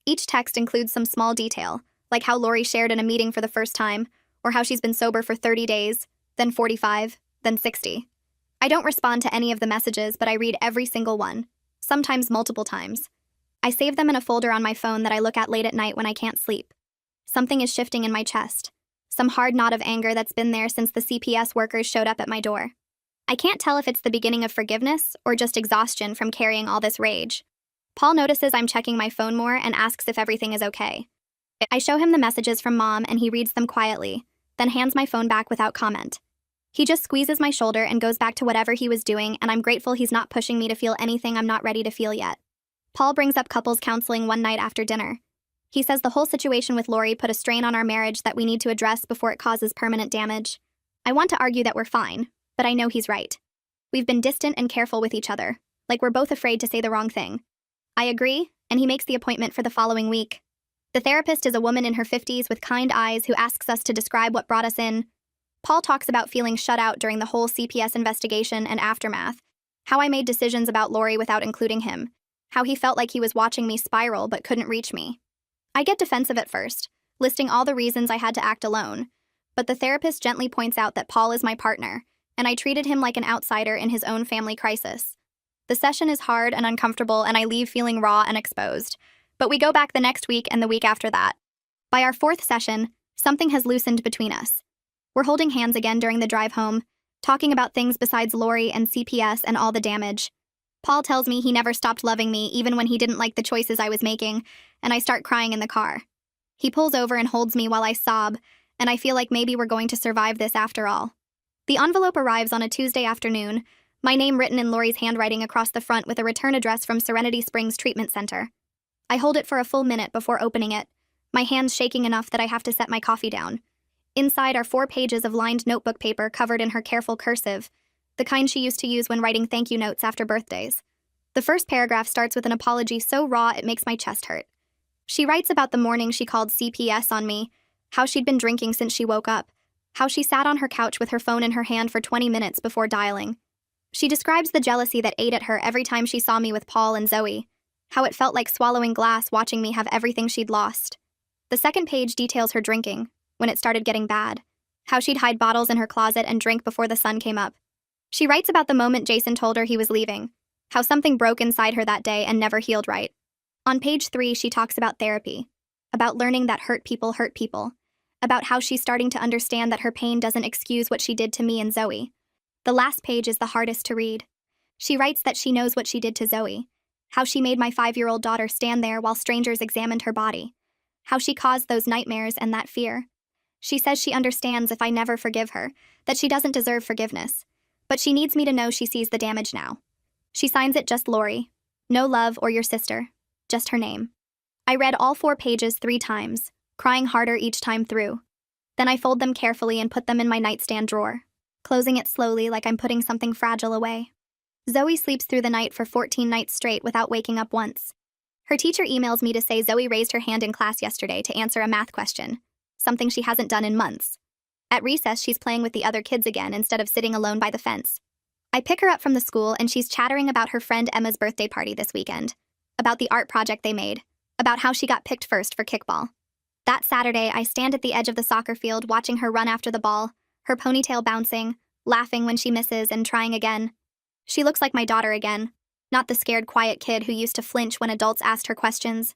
Each text includes some small detail, like how Lori shared in a meeting for the first time, or how she's been sober for 30 days, then 45, then 60. I don't respond to any of the messages, but I read every single one, sometimes multiple times. I save them in a folder on my phone that I look at late at night when I can't sleep. Something is shifting in my chest, some hard knot of anger that's been there since the CPS workers showed up at my door. I can't tell if it's the beginning of forgiveness or just exhaustion from carrying all this rage. Paul notices I'm checking my phone more and asks if everything is okay. I show him the messages from Mom and he reads them quietly, then hands my phone back without comment. He just squeezes my shoulder and goes back to whatever he was doing, and I'm grateful he's not pushing me to feel anything I'm not ready to feel yet. Paul brings up couples counseling one night after dinner. He says the whole situation with Lori put a strain on our marriage that we need to address before it causes permanent damage. I want to argue that we're fine, but I know he's right. We've been distant and careful with each other, like we're both afraid to say the wrong thing. I agree, and he makes the appointment for the following week. The therapist is a woman in her 50s with kind eyes who asks us to describe what brought us in. Paul talks about feeling shut out during the whole CPS investigation and aftermath, how I made decisions about Lori without including him, how he felt like he was watching me spiral but couldn't reach me. I get defensive at first, listing all the reasons I had to act alone, but the therapist gently points out that Paul is my partner, and I treated him like an outsider in his own family crisis. The session is hard and uncomfortable, and I leave feeling raw and exposed, but we go back the next week and the week after that. By our 4th session, something has loosened between us. We're holding hands again during the drive home, talking about things besides Lori and CPS and all the damage. Paul tells me he never stopped loving me even when he didn't like the choices I was making, and I start crying in the car. He pulls over and holds me while I sob, and I feel like maybe we're going to survive this after all. The envelope arrives on a Tuesday afternoon, my name written in Lori's handwriting across the front with a return address from Serenity Springs Treatment Center. I hold it for a full minute before opening it, my hands shaking enough that I have to set my coffee down. Inside are 4 pages of lined notebook paper covered in her careful cursive, the kind she used to use when writing thank you notes after birthdays. The first paragraph starts with an apology so raw it makes my chest hurt. She writes about the morning she called CPS on me, how she'd been drinking since she woke up, how she sat on her couch with her phone in her hand for 20 minutes before dialing. She describes the jealousy that ate at her every time she saw me with Paul and Zoe, how it felt like swallowing glass watching me have everything she'd lost. The second page details her drinking, when it started getting bad, how she'd hide bottles in her closet and drink before the sun came up. She writes about the moment Jason told her he was leaving, how something broke inside her that day and never healed right. On page 3, she talks about therapy, about learning that hurt people, about how she's starting to understand that her pain doesn't excuse what she did to me and Zoe. The last page is the hardest to read. She writes that she knows what she did to Zoe, how she made my 5-year-old daughter stand there while strangers examined her body, how she caused those nightmares and that fear. She says she understands if I never forgive her, that she doesn't deserve forgiveness, but she needs me to know she sees the damage now. She signs it just Lori. No love or your sister, just her name. I read all 4 pages 3 times, crying harder each time through. Then I fold them carefully and put them in my nightstand drawer, closing it slowly like I'm putting something fragile away. Zoe sleeps through the night for 14 nights straight without waking up once. Her teacher emails me to say Zoe raised her hand in class yesterday to answer a math question, something she hasn't done in months. At recess, she's playing with the other kids again instead of sitting alone by the fence. I pick her up from the school and she's chattering about her friend Emma's birthday party this weekend, about the art project they made, about how she got picked first for kickball. That Saturday, I stand at the edge of the soccer field watching her run after the ball, her ponytail bouncing, laughing when she misses and trying again. She looks like my daughter again, not the scared, quiet kid who used to flinch when adults asked her questions.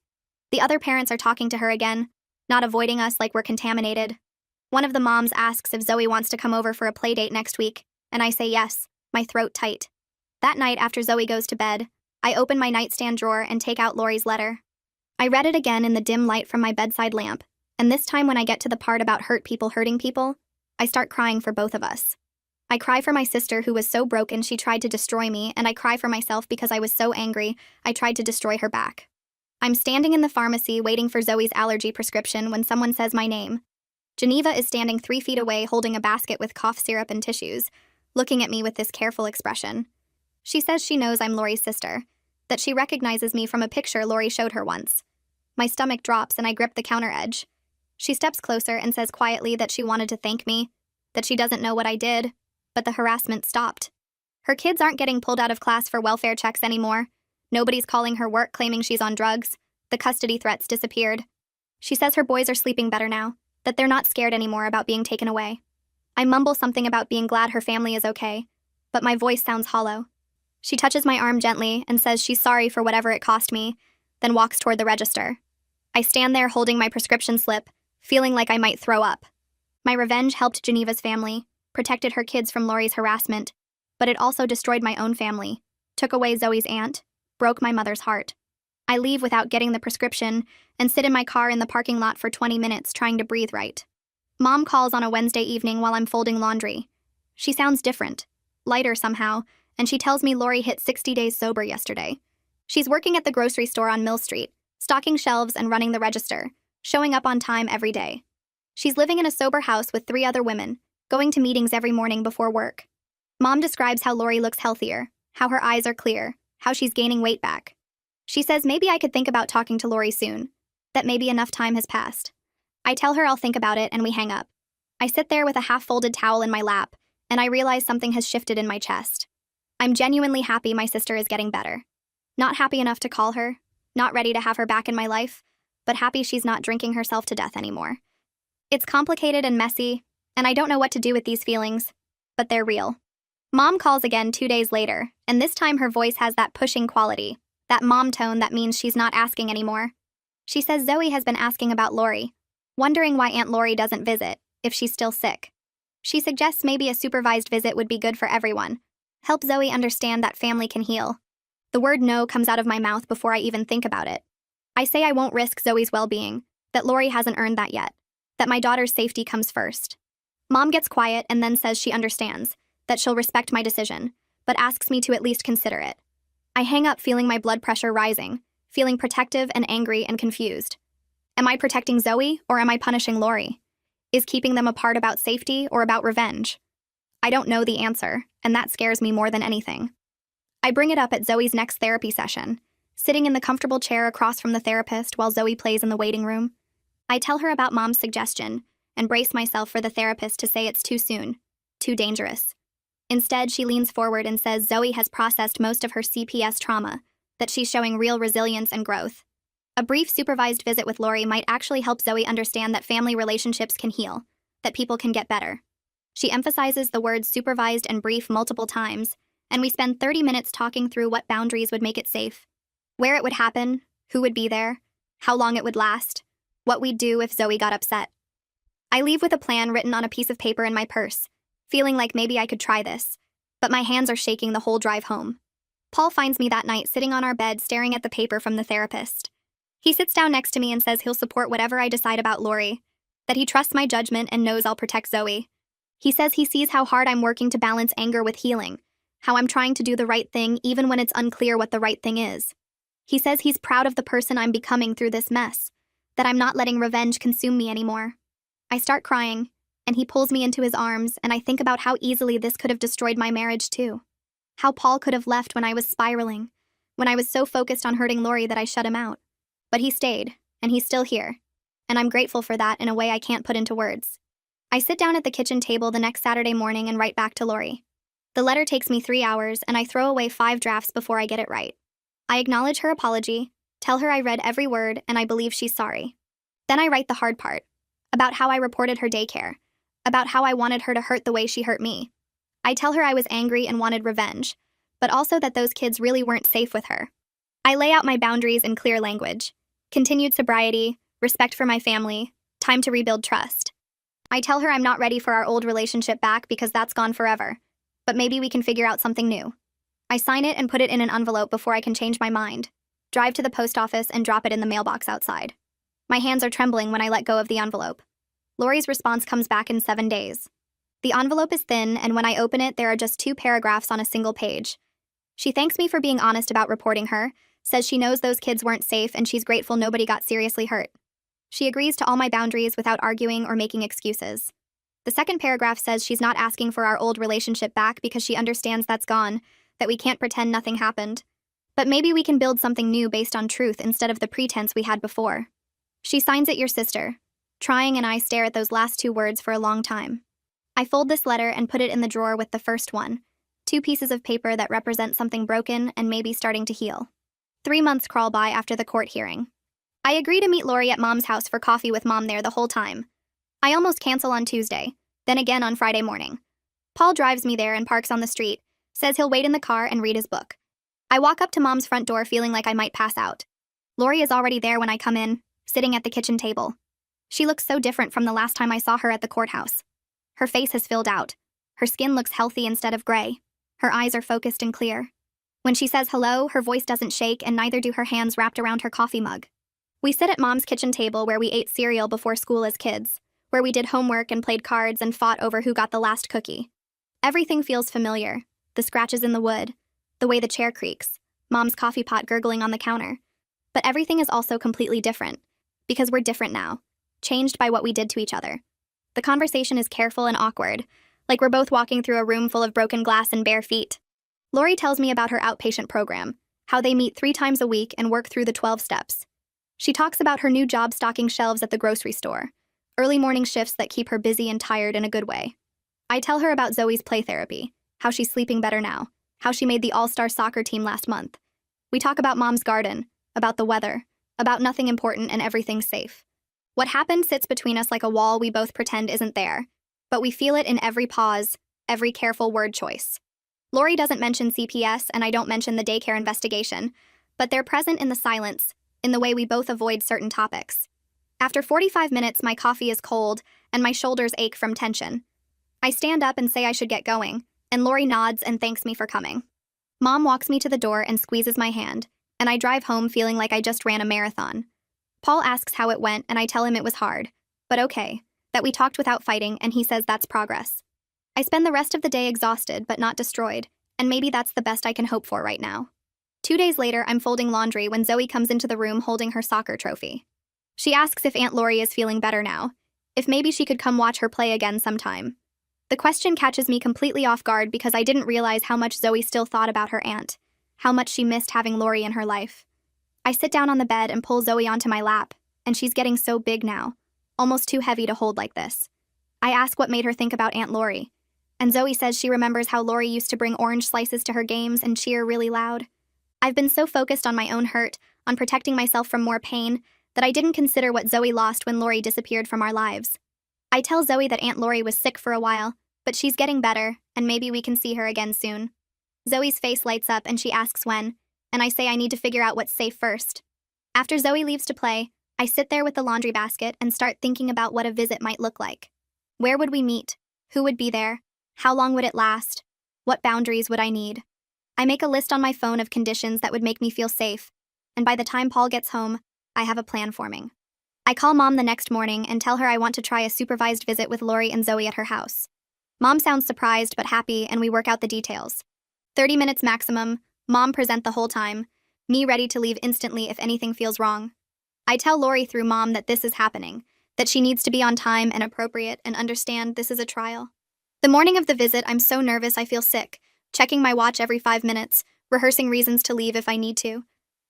The other parents are talking to her again, not avoiding us like we're contaminated. One of the moms asks if Zoe wants to come over for a play date next week, and I say yes, my throat tight. That night after Zoe goes to bed, I open my nightstand drawer and take out Lori's letter. I read it again in the dim light from my bedside lamp, and this time when I get to the part about hurt people hurting people, I start crying for both of us. I cry for my sister who was so broken she tried to destroy me, and I cry for myself because I was so angry I tried to destroy her back. I'm standing in the pharmacy waiting for Zoe's allergy prescription when someone says my name. Geneva is standing 3 feet away holding a basket with cough syrup and tissues, looking at me with this careful expression. She says she knows I'm Lori's sister, that she recognizes me from a picture Lori showed her once. My stomach drops and I grip the counter edge. She steps closer and says quietly that she wanted to thank me, that she doesn't know what I did, but the harassment stopped. Her kids aren't getting pulled out of class for welfare checks anymore. Nobody's calling her work claiming she's on drugs. The custody threats disappeared. She says her boys are sleeping better now, that they're not scared anymore about being taken away. I mumble something about being glad her family is okay, but my voice sounds hollow. She touches my arm gently and says she's sorry for whatever it cost me, then walks toward the register. I stand there holding my prescription slip, feeling like I might throw up. My revenge helped Geneva's family, protected her kids from Lori's harassment, but it also destroyed my own family, took away Zoe's aunt, broke my mother's heart. I leave without getting the prescription and sit in my car in the parking lot for 20 minutes trying to breathe right. Mom calls on a Wednesday evening while I'm folding laundry. She sounds different, lighter somehow, and she tells me Lori hit 60 days sober yesterday. She's working at the grocery store on Mill Street, stocking shelves and running the register, showing up on time every day. She's living in a sober house with 3 other women, going to meetings every morning before work. Mom describes how Lori looks healthier, how her eyes are clear, how she's gaining weight back. She says maybe I could think about talking to Lori soon, that maybe enough time has passed. I tell her I'll think about it and we hang up. I sit there with a half-folded towel in my lap, and I realize something has shifted in my chest. I'm genuinely happy my sister is getting better. Not happy enough to call her, not ready to have her back in my life, but happy she's not drinking herself to death anymore. It's complicated and messy, and I don't know what to do with these feelings, but they're real. Mom calls again 2 days later, and this time her voice has that pushing quality, that mom tone that means she's not asking anymore. She says Zoe has been asking about Lori, wondering why Aunt Lori doesn't visit, if she's still sick. She suggests maybe a supervised visit would be good for everyone, help Zoe understand that family can heal. The word no comes out of my mouth before I even think about it. I say I won't risk Zoe's well-being, that Lori hasn't earned that yet, that my daughter's safety comes first. Mom gets quiet and then says she understands, that she'll respect my decision, but asks me to at least consider it. I hang up feeling my blood pressure rising, feeling protective and angry and confused. Am I protecting Zoe or am I punishing Lori? Is keeping them apart about safety or about revenge? I don't know the answer, and that scares me more than anything. I bring it up at Zoe's next therapy session, sitting in the comfortable chair across from the therapist while Zoe plays in the waiting room. I tell her about Mom's suggestion and brace myself for the therapist to say it's too soon, too dangerous. Instead, she leans forward and says Zoe has processed most of her CPS trauma, that she's showing real resilience and growth. A brief supervised visit with Lori might actually help Zoe understand that family relationships can heal, that people can get better. She emphasizes the words supervised and brief multiple times, and we spend 30 minutes talking through what boundaries would make it safe, where it would happen, who would be there, how long it would last, what we'd do if Zoe got upset. I leave with a plan written on a piece of paper in my purse, feeling like maybe I could try this, but my hands are shaking the whole drive home. Paul finds me that night sitting on our bed staring at the paper from the therapist. He sits down next to me and says he'll support whatever I decide about Lori, that he trusts my judgment and knows I'll protect Zoe. He says he sees how hard I'm working to balance anger with healing, how I'm trying to do the right thing even when it's unclear what the right thing is. He says he's proud of the person I'm becoming through this mess, that I'm not letting revenge consume me anymore. I start crying, and he pulls me into his arms, and I think about how easily this could have destroyed my marriage too. How Paul could have left when I was spiraling, when I was so focused on hurting Lori that I shut him out. But he stayed, and he's still here, and I'm grateful for that in a way I can't put into words. I sit down at the kitchen table the next Saturday morning and write back to Lori. The letter takes me 3 hours, and I throw away 5 drafts before I get it right. I acknowledge her apology, tell her I read every word, and I believe she's sorry. Then I write the hard part, about how I reported her daycare, about how I wanted her to hurt the way she hurt me. I tell her I was angry and wanted revenge, but also that those kids really weren't safe with her. I lay out my boundaries in clear language. Continued sobriety, respect for my family, time to rebuild trust. I tell her I'm not ready for our old relationship back because that's gone forever, but maybe we can figure out something new. I sign it and put it in an envelope before I can change my mind, drive to the post office and drop it in the mailbox outside. My hands are trembling when I let go of the envelope. Lori's response comes back in 7 days. The envelope is thin, and when I open it, there are just 2 paragraphs on a single page. She thanks me for being honest about reporting her, says she knows those kids weren't safe and she's grateful nobody got seriously hurt. She agrees to all my boundaries without arguing or making excuses. The second paragraph says she's not asking for our old relationship back because she understands that's gone, that we can't pretend nothing happened. But maybe we can build something new based on truth instead of the pretense we had before. She signs it your sister. Trying and I stare at those last 2 words for a long time. I fold this letter and put it in the drawer with the first one, 2 pieces of paper that represent something broken and maybe starting to heal. 3 months crawl by after the court hearing. I agree to meet Lori at Mom's house for coffee with Mom there the whole time. I almost cancel on Tuesday, then again on Friday morning. Paul drives me there and parks on the street, says he'll wait in the car and read his book. I walk up to Mom's front door feeling like I might pass out. Lori is already there when I come in, sitting at the kitchen table. She looks so different from the last time I saw her at the courthouse. Her face has filled out. Her skin looks healthy instead of gray. Her eyes are focused and clear. When she says hello, her voice doesn't shake and neither do her hands wrapped around her coffee mug. We sit at Mom's kitchen table where we ate cereal before school as kids, where we did homework and played cards and fought over who got the last cookie. Everything feels familiar. The scratches in the wood, the way the chair creaks, Mom's coffee pot gurgling on the counter. But everything is also completely different, because we're different now, changed by what we did to each other. The conversation is careful and awkward, like we're both walking through a room full of broken glass and bare feet. Lori tells me about her outpatient program, how they meet 3 times a week and work through the 12 steps. She talks about her new job stocking shelves at the grocery store, early morning shifts that keep her busy and tired in a good way. I tell her about Zoe's play therapy, how she's sleeping better now, how she made the all-star soccer team last month. We talk about Mom's garden, about the weather, about nothing important and everything safe. What happened sits between us like a wall we both pretend isn't there, but we feel it in every pause, every careful word choice. Lori doesn't mention CPS and I don't mention the daycare investigation, but they're present in the silence, in the way we both avoid certain topics. After 45 minutes, my coffee is cold and my shoulders ache from tension. I stand up and say I should get going, and Lori nods and thanks me for coming. Mom walks me to the door and squeezes my hand, and I drive home feeling like I just ran a marathon. Paul asks how it went and I tell him it was hard, but okay, that we talked without fighting and he says that's progress. I spend the rest of the day exhausted but not destroyed, and maybe that's the best I can hope for right now. 2 days later, I'm folding laundry when Zoe comes into the room holding her soccer trophy. She asks if Aunt Lori is feeling better now, if maybe she could come watch her play again sometime. The question catches me completely off guard because I didn't realize how much Zoe still thought about her aunt, how much she missed having Lori in her life. I sit down on the bed and pull Zoe onto my lap, and she's getting so big now, almost too heavy to hold like this. I ask what made her think about Aunt Lori, and Zoe says she remembers how Lori used to bring orange slices to her games and cheer really loud. I've been so focused on my own hurt, on protecting myself from more pain, that I didn't consider what Zoe lost when Lori disappeared from our lives. I tell Zoe that Aunt Lori was sick for a while, but she's getting better, and maybe we can see her again soon. Zoe's face lights up and she asks when, and I say I need to figure out what's safe first. After Zoe leaves to play, I sit there with the laundry basket and start thinking about what a visit might look like. Where would we meet? Who would be there? How long would it last? What boundaries would I need? I make a list on my phone of conditions that would make me feel safe, and by the time Paul gets home, I have a plan forming. I call Mom the next morning and tell her I want to try a supervised visit with Lori and Zoe at her house. Mom sounds surprised but happy, and we work out the details. 30 minutes maximum, Mom present the whole time, me ready to leave instantly if anything feels wrong. I tell Lori through Mom that this is happening, that she needs to be on time and appropriate and understand this is a trial. The morning of the visit, I'm so nervous I feel sick, checking my watch every 5 minutes, rehearsing reasons to leave if I need to.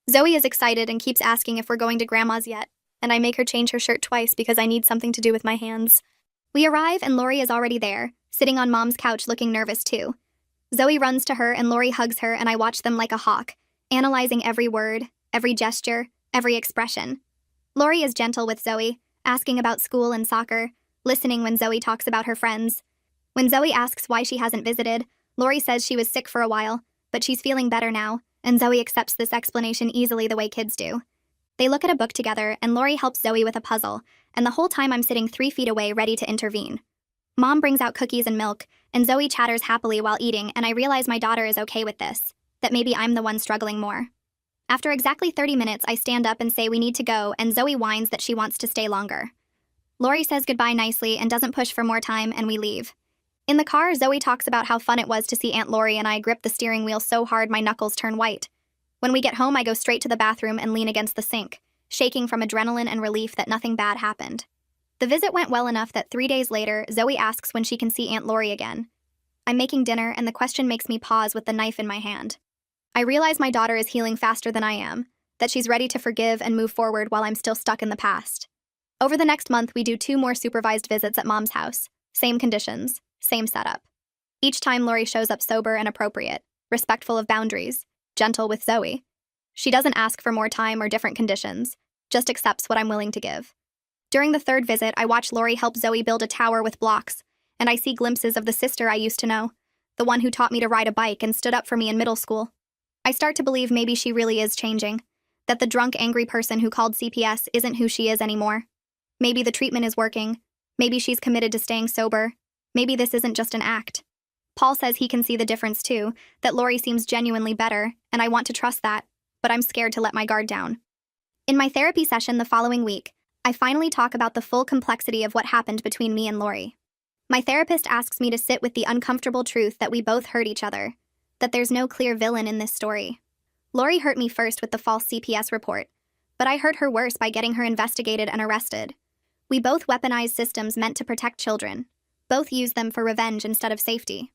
Zoe is excited and keeps asking if we're going to Grandma's yet, and I make her change her shirt twice because I need something to do with my hands. We arrive and Lori is already there, sitting on Mom's couch looking nervous too. Zoe runs to her and Lori hugs her, and I watch them like a hawk, analyzing every word, every gesture, every expression. Lori is gentle with Zoe, asking about school and soccer, listening when Zoe talks about her friends. When Zoe asks why she hasn't visited, Lori says she was sick for a while, but she's feeling better now, and Zoe accepts this explanation easily the way kids do. They look at a book together, and Lori helps Zoe with a puzzle, and the whole time I'm sitting 3 feet away ready to intervene. Mom brings out cookies and milk, and Zoe chatters happily while eating, and I realize my daughter is okay with this, that maybe I'm the one struggling more. After exactly 30 minutes, I stand up and say we need to go, and Zoe whines that she wants to stay longer. Lori says goodbye nicely and doesn't push for more time, and we leave. In the car, Zoe talks about how fun it was to see Aunt Lori, and I grip the steering wheel so hard my knuckles turn white. When we get home, I go straight to the bathroom and lean against the sink, shaking from adrenaline and relief that nothing bad happened. The visit went well enough that 3 days later, Zoe asks when she can see Aunt Lori again. I'm making dinner, and the question makes me pause with the knife in my hand. I realize my daughter is healing faster than I am, that she's ready to forgive and move forward while I'm still stuck in the past. Over the next month, we do 2 more supervised visits at Mom's house. Same conditions, same setup. Each time Lori shows up sober and appropriate, respectful of boundaries, gentle with Zoe. She doesn't ask for more time or different conditions, just accepts what I'm willing to give. During the 3rd visit, I watch Lori help Zoe build a tower with blocks, and I see glimpses of the sister I used to know, the one who taught me to ride a bike and stood up for me in middle school. I start to believe maybe she really is changing, that the drunk, angry person who called CPS isn't who she is anymore. Maybe the treatment is working. Maybe she's committed to staying sober. Maybe this isn't just an act. Paul says he can see the difference too, that Lori seems genuinely better, and I want to trust that, but I'm scared to let my guard down. In my therapy session the following week, I finally talk about the full complexity of what happened between me and Lori. My therapist asks me to sit with the uncomfortable truth that we both hurt each other, that there's no clear villain in this story. Lori hurt me first with the false CPS report, but I hurt her worse by getting her investigated and arrested. We both weaponized systems meant to protect children. Both used them for revenge instead of safety.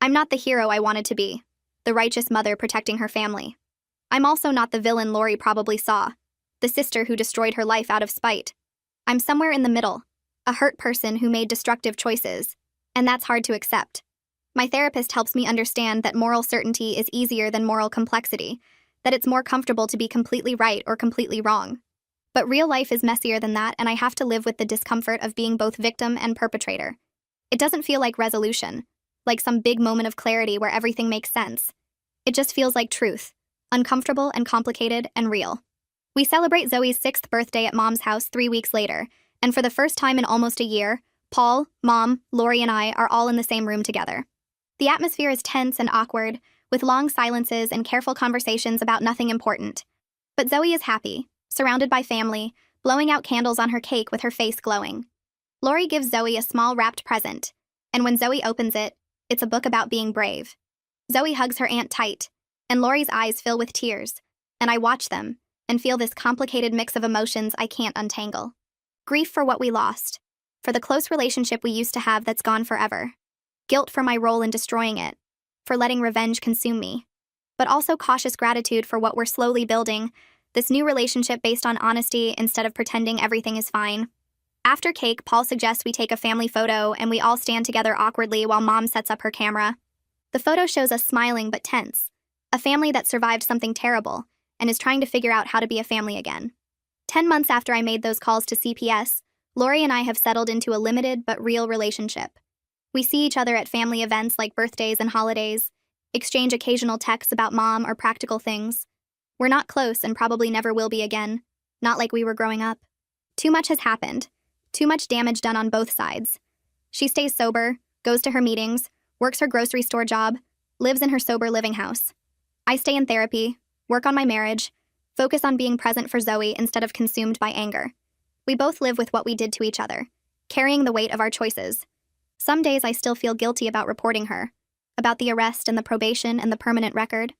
I'm not the hero I wanted to be, the righteous mother protecting her family. I'm also not the villain Lori probably saw, the sister who destroyed her life out of spite. I'm somewhere in the middle, a hurt person who made destructive choices, and that's hard to accept. My therapist helps me understand that moral certainty is easier than moral complexity, that it's more comfortable to be completely right or completely wrong. But real life is messier than that, and I have to live with the discomfort of being both victim and perpetrator. It doesn't feel like resolution, like some big moment of clarity where everything makes sense. It just feels like truth, uncomfortable and complicated and real. We celebrate Zoe's 6th birthday at Mom's house 3 weeks later, and for the first time in almost a year, Paul, Mom, Lori, and I are all in the same room together. The atmosphere is tense and awkward, with long silences and careful conversations about nothing important. But Zoe is happy, surrounded by family, blowing out candles on her cake with her face glowing. Lori gives Zoe a small wrapped present, and when Zoe opens it, it's a book about being brave. Zoe hugs her aunt tight, and Lori's eyes fill with tears, and I watch them and feel this complicated mix of emotions I can't untangle. Grief for what we lost, for the close relationship we used to have that's gone forever, guilt for my role in destroying it, for letting revenge consume me, but also cautious gratitude for what we're slowly building, this new relationship based on honesty instead of pretending everything is fine. After cake, Paul suggests we take a family photo and we all stand together awkwardly while Mom sets up her camera. The photo shows us smiling but tense, a family that survived something terrible and is trying to figure out how to be a family again. 10 months after I made those calls to CPS, Lori and I have settled into a limited but real relationship. We see each other at family events like birthdays and holidays, exchange occasional texts about Mom or practical things. We're not close and probably never will be again, not like we were growing up. Too much has happened. Too much damage done on both sides. She stays sober, goes to her meetings, works her grocery store job, lives in her sober living house. I stay in therapy, work on my marriage, focus on being present for Zoe instead of consumed by anger. We both live with what we did to each other, carrying the weight of our choices. Some days I still feel guilty about reporting her, about the arrest and the probation and the permanent record.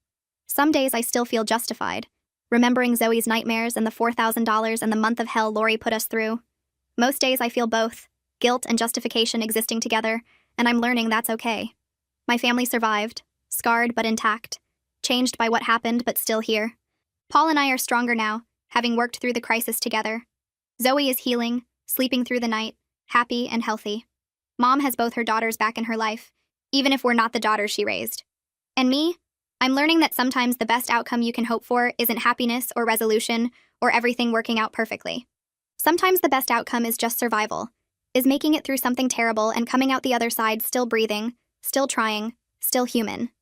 Some days I still feel justified, remembering Zoe's nightmares and the $4,000 and the month of hell Lori put us through. Most days I feel both, guilt and justification existing together, and I'm learning that's okay. My family survived, scarred but intact, changed by what happened but still here. Paul and I are stronger now, having worked through the crisis together. Zoe is healing, sleeping through the night, happy and healthy. Mom has both her daughters back in her life, even if we're not the daughters she raised. And me? I'm learning that sometimes the best outcome you can hope for isn't happiness or resolution or everything working out perfectly. Sometimes the best outcome is just survival, is making it through something terrible and coming out the other side still breathing, still trying, still human.